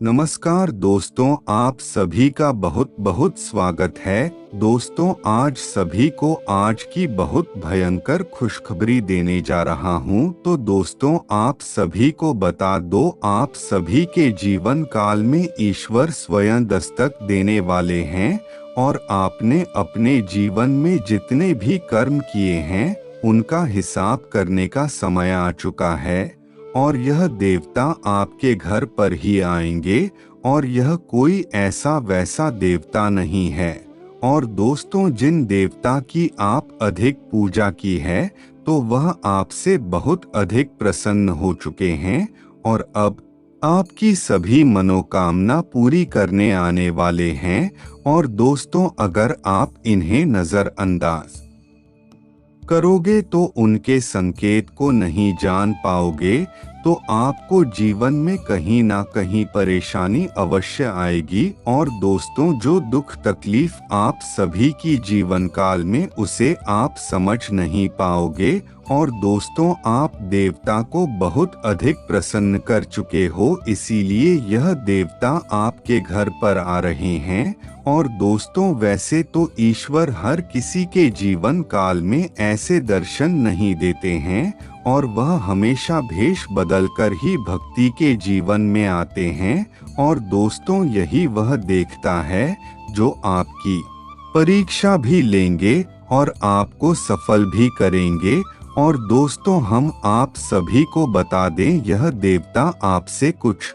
नमस्कार दोस्तों, आप सभी का बहुत बहुत स्वागत है। दोस्तों, आज सभी को आज की बहुत भयंकर खुशखबरी देने जा रहा हूं। तो दोस्तों, आप सभी को बता दो, आप सभी के जीवन काल में ईश्वर स्वयं दस्तक देने वाले हैं और आपने अपने जीवन में जितने भी कर्म किए हैं उनका हिसाब करने का समय आ चुका है। और यह देवता आपके घर पर ही आएंगे और यह कोई ऐसा वैसा देवता नहीं है। और दोस्तों, जिन देवता की आप अधिक पूजा की है तो वह आपसे बहुत अधिक प्रसन्न हो चुके हैं और अब आपकी सभी मनोकामना पूरी करने आने वाले हैं। और दोस्तों, अगर आप इन्हें नजरअंदाज करोगे तो उनके संकेत को नहीं जान पाओगे तो आपको जीवन में कहीं ना कहीं परेशानी अवश्य आएगी। और दोस्तों, जो दुख तकलीफ आप सभी की जीवन काल में उसे आप समझ नहीं पाओगे। और दोस्तों, आप देवता को बहुत अधिक प्रसन्न कर चुके हो, इसीलिए यह देवता आपके घर पर आ रहे हैं। और दोस्तों, वैसे तो ईश्वर हर किसी के जीवन काल में ऐसे दर्शन नहीं देते हैं और वह हमेशा भेष बदलकर ही भक्ति के जीवन में आते हैं। और दोस्तों, यही वह देखता है जो आपकी परीक्षा भी लेंगे और आपको सफल भी करेंगे। और दोस्तों, हम आप सभी को बता दें, यह देवता आपसे कुछ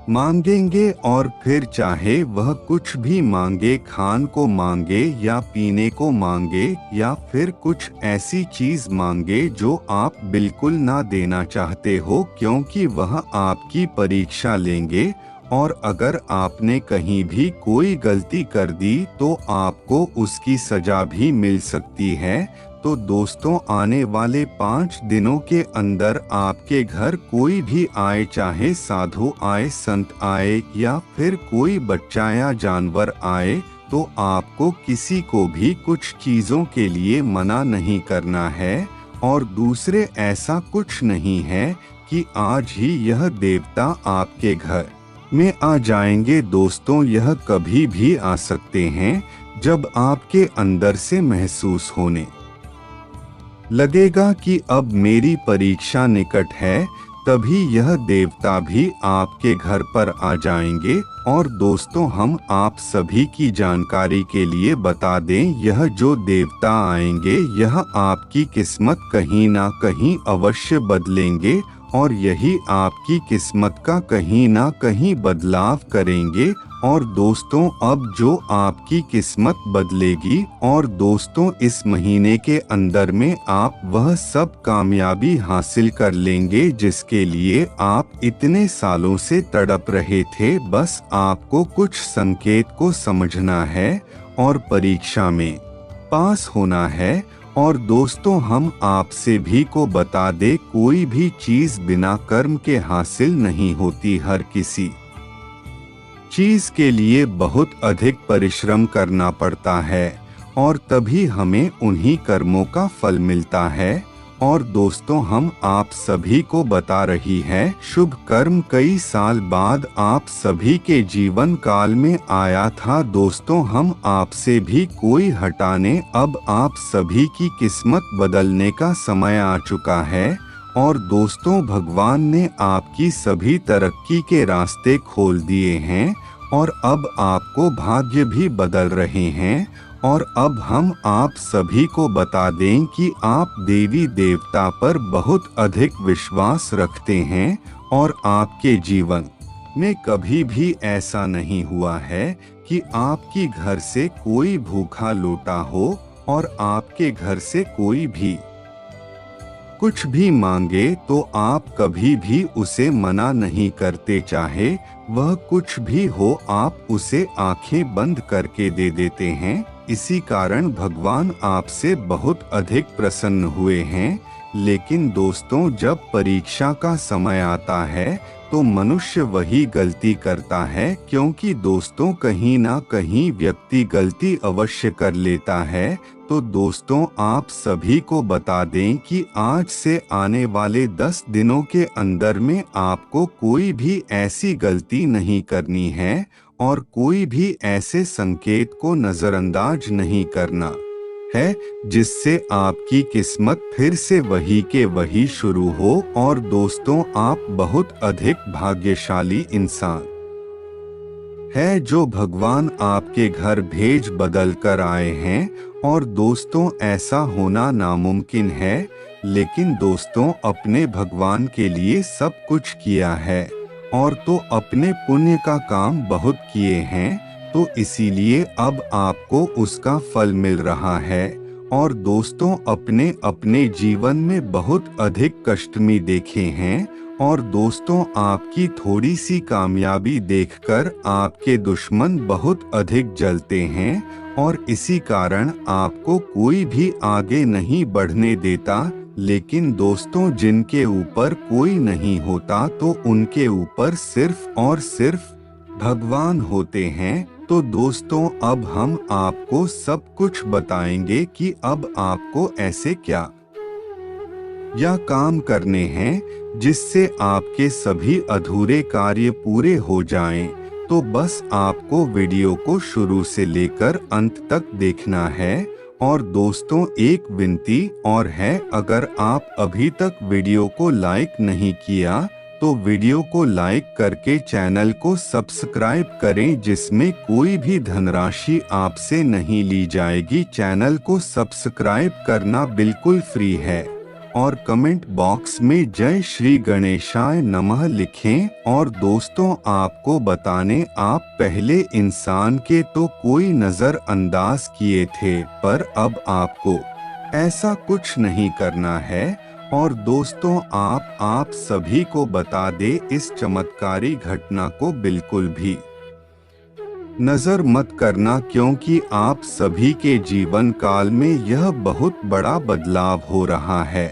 मांगेंगे और फिर चाहे वह कुछ भी मांगे, खान को मांगे या पीने को मांगे या फिर कुछ ऐसी चीज मांगे जो आप बिल्कुल ना देना चाहते हो, क्योंकि वह आपकी परीक्षा लेंगे। और अगर आपने कहीं भी कोई गलती कर दी तो आपको उसकी सजा भी मिल सकती है। तो दोस्तों, आने वाले 5 दिनों के अंदर आपके घर कोई भी आए, चाहे साधु आए, संत आए या फिर कोई बच्चा या जानवर आए, तो आपको किसी को भी कुछ चीजों के लिए मना नहीं करना है। और दूसरे, ऐसा कुछ नहीं है कि आज ही यह देवता आपके घर में आ जाएंगे। दोस्तों, यह कभी भी आ सकते हैं जब आपके अंदर से महसूस होने लगेगा कि अब मेरी परीक्षा निकट है, तभी यह देवता भी आपके घर पर आ जाएंगे। और दोस्तों, हम आप सभी की जानकारी के लिए बता दें, यह जो देवता आएंगे यह आपकी किस्मत कहीं ना कहीं अवश्य बदलेंगे और यही आपकी किस्मत का कहीं ना कहीं बदलाव करेंगे। और दोस्तों, अब जो आपकी किस्मत बदलेगी, और दोस्तों इस महीने के अंदर में आप वह सब कामयाबी हासिल कर लेंगे जिसके लिए आप इतने सालों से तड़प रहे थे। बस आपको कुछ संकेत को समझना है और परीक्षा में पास होना है। और दोस्तों, हम आपसे भी को बता दे, कोई भी चीज बिना कर्म के हासिल नहीं होती। हर किसी चीज के लिए बहुत अधिक परिश्रम करना पड़ता है और तभी हमें उन्हीं कर्मों का फल मिलता है। और दोस्तों, हम आप सभी को बता रही है, शुभ कर्म कई साल बाद आप सभी के जीवन काल में आया था। दोस्तों, हम आपसे भी कोई हटाने, अब आप सभी की किस्मत बदलने का समय आ चुका है। और दोस्तों, भगवान ने आपकी सभी तरक्की के रास्ते खोल दिए हैं और अब आपको भाग्य भी बदल रहे हैं। और अब हम आप सभी को बता दें कि आप देवी देवता पर बहुत अधिक विश्वास रखते हैं और आपके जीवन में कभी भी ऐसा नहीं हुआ है कि आपकी घर से कोई भूखा लौटा हो और आपके घर से कोई भी कुछ भी मांगे तो आप कभी भी उसे मना नहीं करते, चाहे वह कुछ भी हो आप उसे आंखें बंद करके दे देते हैं। इसी कारण भगवान आपसे बहुत अधिक प्रसन्न हुए हैं। लेकिन दोस्तों, जब परीक्षा का समय आता है तो मनुष्य वही गलती करता है, क्योंकि दोस्तों कहीं ना कहीं व्यक्ति गलती अवश्य कर लेता है। तो दोस्तों, आप सभी को बता दें कि आज से आने वाले 10 दिनों के अंदर में आपको कोई भी ऐसी गलती नहीं करनी है और कोई भी ऐसे संकेत को नजरअंदाज नहीं करना है जिससे आपकी किस्मत फिर से वही के वही शुरू हो। और दोस्तों, आप बहुत अधिक भाग्यशाली इंसान है जो भगवान आपके घर भेज बदल कर आए हैं। और दोस्तों, ऐसा होना नामुमकिन है, लेकिन दोस्तों अपने भगवान के लिए सब कुछ किया है और तो अपने पुण्य का काम बहुत किए हैं, तो इसीलिए अब आपको उसका फल मिल रहा है। और दोस्तों, अपने अपने जीवन में बहुत अधिक कष्ट में देखे हैं और दोस्तों आपकी थोड़ी सी कामयाबी देखकर आपके दुश्मन बहुत अधिक जलते हैं और इसी कारण आपको कोई भी आगे नहीं बढ़ने देता। लेकिन दोस्तों, जिनके ऊपर कोई नहीं होता तो उनके ऊपर सिर्फ और सिर्फ भगवान होते हैं। तो दोस्तों, अब हम आपको सब कुछ बताएंगे कि अब आपको ऐसे क्या या काम करने हैं जिससे आपके सभी अधूरे कार्य पूरे हो जाएं। तो बस आपको वीडियो को शुरू से लेकर अंत तक देखना है। और दोस्तों, एक विनती और है, अगर आप अभी तक वीडियो को लाइक नहीं किया तो वीडियो को लाइक करके चैनल को सब्सक्राइब करें, जिसमें कोई भी धनराशि आपसे नहीं ली जाएगी। चैनल को सब्सक्राइब करना बिल्कुल फ्री है और कमेंट बॉक्स में जय श्री गणेशाय नमः लिखें। और दोस्तों, आपको बताने, आप पहले इंसान के तो कोई नजरअंदाज किए थे, पर अब आपको ऐसा कुछ नहीं करना है। और दोस्तों, आप सभी को बता दे, इस चमत्कारी घटना को बिल्कुल भी नजर मत करना, क्योंकि आप सभी के जीवन काल में यह बहुत बड़ा बदलाव हो रहा है।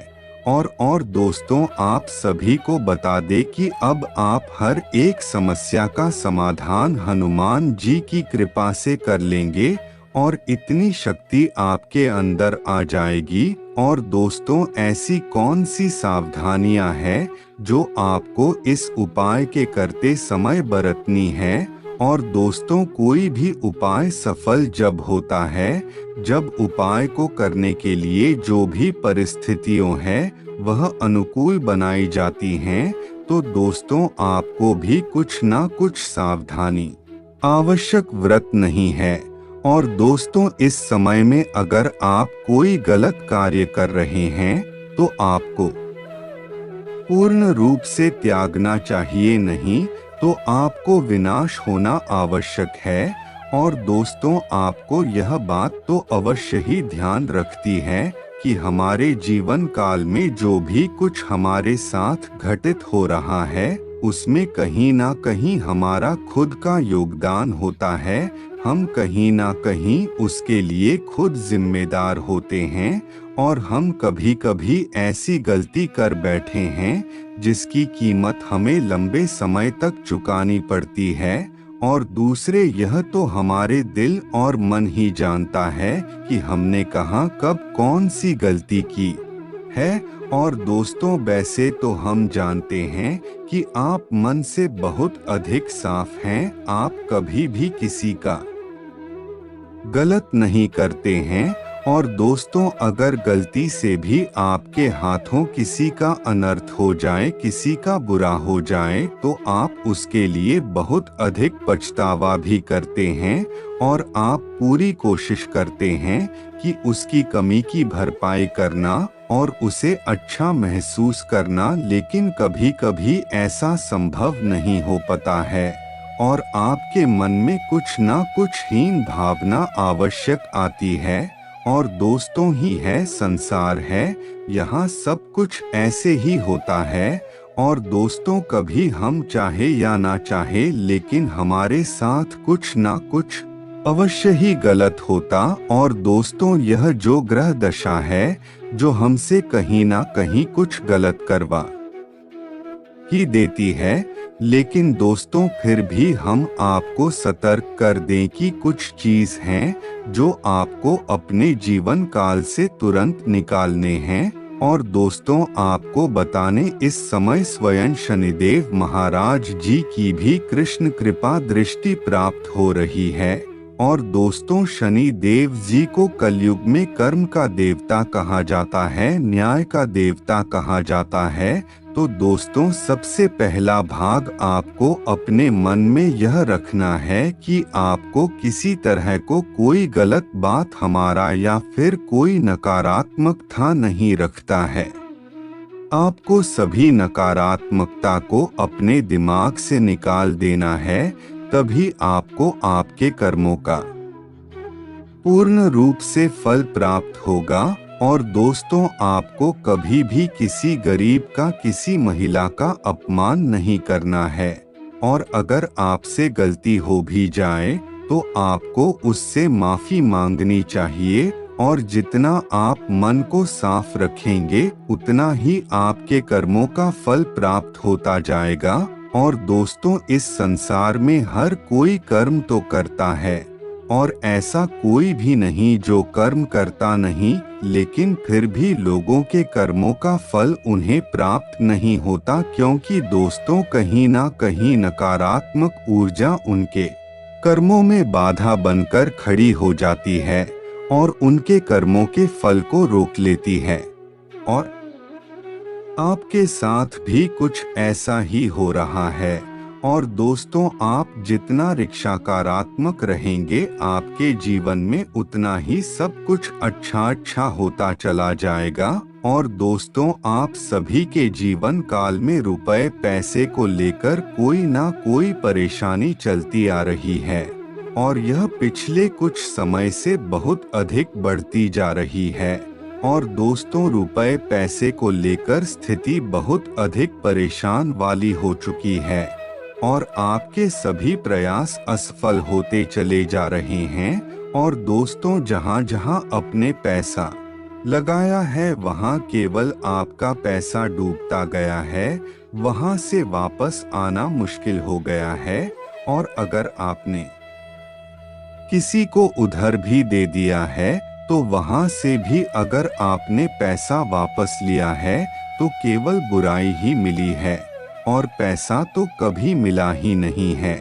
और दोस्तों, आप सभी को बता दे कि अब आप हर एक समस्या का समाधान हनुमान जी की कृपा से कर लेंगे और इतनी शक्ति आपके अंदर आ जाएगी। और दोस्तों, ऐसी कौन सी सावधानियां हैं जो आपको इस उपाय के करते समय बरतनी है। और दोस्तों, कोई भी उपाय सफल जब होता है, जब उपाय को करने के लिए जो भी परिस्थितियों है वह अनुकूल बनाई जाती हैं, तो दोस्तों आपको भी कुछ ना कुछ सावधानी आवश्यक व्रत नहीं है। और दोस्तों, इस समय में अगर आप कोई गलत कार्य कर रहे हैं तो आपको पूर्ण रूप से त्यागना चाहिए, नहीं तो आपको विनाश होना आवश्यक है। और दोस्तों, आपको यह बात तो अवश्य ही ध्यान रखती है कि हमारे जीवन काल में जो भी कुछ हमारे साथ घटित हो रहा है उसमें कहीं ना कहीं हमारा खुद का योगदान होता है। हम कहीं ना कहीं उसके लिए खुद जिम्मेदार होते हैं और हम कभी कभी ऐसी गलती कर बैठे हैं जिसकी कीमत हमें लंबे समय तक चुकानी पड़ती है। और दूसरे, यह तो हमारे दिल और मन ही जानता है कि हमने कहाँ कब कौन सी गलती की है। और दोस्तों, वैसे तो हम जानते हैं कि आप मन से बहुत अधिक साफ हैं, आप कभी भी किसी का गलत नहीं करते हैं। और दोस्तों, अगर गलती से भी आपके हाथों किसी का अनर्थ हो जाए, किसी का बुरा हो जाए, तो आप उसके लिए बहुत अधिक पछतावा भी करते हैं और आप पूरी कोशिश करते हैं कि उसकी कमी की भरपाई करना और उसे अच्छा महसूस करना, लेकिन कभी कभी ऐसा संभव नहीं हो पाता है और आपके मन में कुछ ना कुछ हीन भावना आवश्यक आती है। और दोस्तों, ही है संसार है, यहाँ सब कुछ ऐसे ही होता है। और दोस्तों, कभी हम चाहे या ना चाहे, लेकिन हमारे साथ कुछ ना कुछ अवश्य ही गलत होता। और दोस्तों, यह जो ग्रह दशा है जो हमसे कहीं ना कहीं कुछ गलत करवा ही देती है, लेकिन दोस्तों फिर भी हम आपको सतर्क कर दें कि कुछ चीज हैं जो आपको अपने जीवन काल से तुरंत निकालने हैं। और दोस्तों आपको बताने इस समय स्वयं शनिदेव महाराज जी की भी कृष्ण कृपा दृष्टि प्राप्त हो रही है। और दोस्तों शनि देव जी को कलयुग में कर्म का देवता कहा जाता है, न्याय का देवता कहा जाता है। तो दोस्तों सबसे पहला भाग आपको अपने मन में यह रखना है कि आपको किसी तरह को कोई गलत बात हमारा या फिर कोई नकारात्मकता नहीं रखता है। आपको सभी नकारात्मकता को अपने दिमाग से निकाल देना है, तभी आपको आपके कर्मों का पूर्ण रूप से फल प्राप्त होगा। और दोस्तों आपको कभी भी किसी गरीब का, किसी महिला का अपमान नहीं करना है। और अगर आपसे गलती हो भी जाए तो आपको उससे माफी मांगनी चाहिए। और जितना आप मन को साफ रखेंगे उतना ही आपके कर्मों का फल प्राप्त होता जाएगा। और दोस्तों इस संसार में हर कोई कर्म तो करता है, और ऐसा कोई भी नहीं जो कर्म करता नहीं, लेकिन फिर भी लोगों के कर्मों का फल उन्हें प्राप्त नहीं होता, क्योंकि दोस्तों कहीं ना कहीं नकारात्मक ऊर्जा उनके कर्मों में बाधा बनकर खड़ी हो जाती है और उनके कर्मों के फल को रोक लेती है। और आपके साथ भी कुछ ऐसा ही हो रहा है। और दोस्तों आप जितना सकारात्मक रहेंगे आपके जीवन में उतना ही सब कुछ अच्छा होता चला जाएगा। और दोस्तों आप सभी के जीवन काल में रुपए पैसे को लेकर कोई ना कोई परेशानी चलती आ रही है, और यह पिछले कुछ समय से बहुत अधिक बढ़ती जा रही है। और दोस्तों रुपए पैसे को लेकर स्थिति बहुत अधिक परेशान वाली हो चुकी है, और आपके सभी प्रयास असफल होते चले जा रहे हैं। और दोस्तों जहां जहां अपने पैसा लगाया है वहां केवल आपका पैसा डूबता गया है, वहां से वापस आना मुश्किल हो गया है। और अगर आपने किसी को उधार भी दे दिया है तो वहां से भी अगर आपने पैसा वापस लिया है तो केवल बुराई ही मिली है, और पैसा तो कभी मिला ही नहीं है।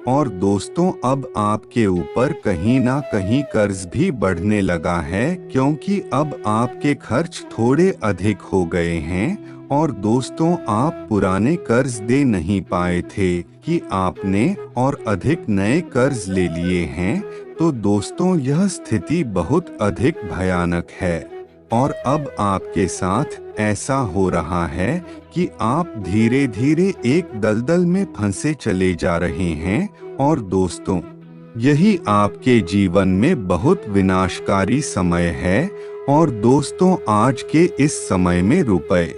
और दोस्तों अब आपके ऊपर कहीं ना कहीं कर्ज भी बढ़ने लगा है, क्योंकि अब आपके खर्च थोड़े अधिक हो गए हैं। और दोस्तों आप पुराने कर्ज दे नहीं पाए थे कि आपने और अधिक नए कर्ज ले लिए हैं। तो दोस्तों यह स्थिति बहुत अधिक भयानक है, और अब आपके साथ ऐसा हो रहा है कि आप धीरे धीरे एक दलदल में फंसे चले जा रहे हैं। और दोस्तों यही आपके जीवन में बहुत विनाशकारी समय है। और दोस्तों आज के इस समय में रुपए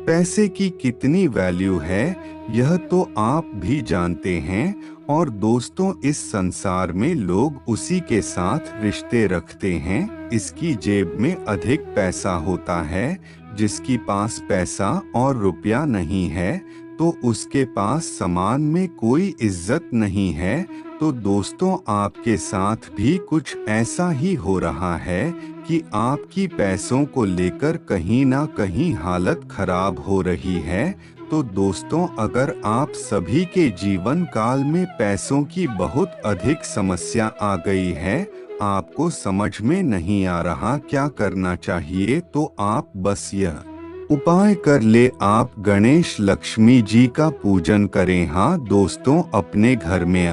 पैसे की कितनी वैल्यू है यह तो आप भी जानते हैं। और दोस्तों इस संसार में लोग उसी के साथ रिश्ते रखते हैं, इसकी जेब में अधिक पैसा होता है। जिसकी पास पैसा और रुपया नहीं है तो उसके पास समाज में कोई इज्जत नहीं है। तो दोस्तों आपके साथ भी कुछ ऐसा ही हो रहा है कि आपकी पैसों को लेकर कहीं ना कहीं हालत खराब हो रही है। तो दोस्तों अगर आप सभी के जीवन काल में पैसों की बहुत अधिक समस्या आ गई है, आपको समझ में नहीं आ रहा क्या करना चाहिए, तो आप बस यह उपाय कर ले, आप गणेश लक्ष्मी जी का पूजन करें। हाँ दोस्तों अपने घर में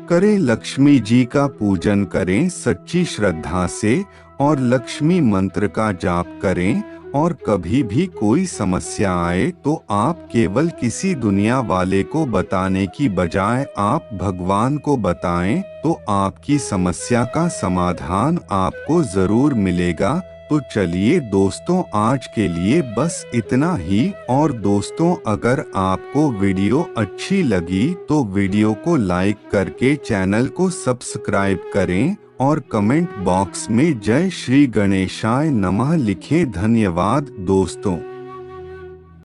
करें, लक्ष्मी जी का पूजन करें सच्ची श्रद्धा से, और लक्ष्मी मंत्र का जाप करें। और कभी भी कोई समस्या आए तो आप केवल किसी दुनिया वाले को बताने की बजाय आप भगवान को बताएं, तो आपकी समस्या का समाधान आपको जरूर मिलेगा। तो चलिए दोस्तों आज के लिए बस इतना ही। और दोस्तों अगर आपको वीडियो अच्छी लगी तो वीडियो को लाइक करके चैनल को सब्सक्राइब करें, और कमेंट बॉक्स में जय श्री गणेशाय नमः लिखें। धन्यवाद दोस्तों।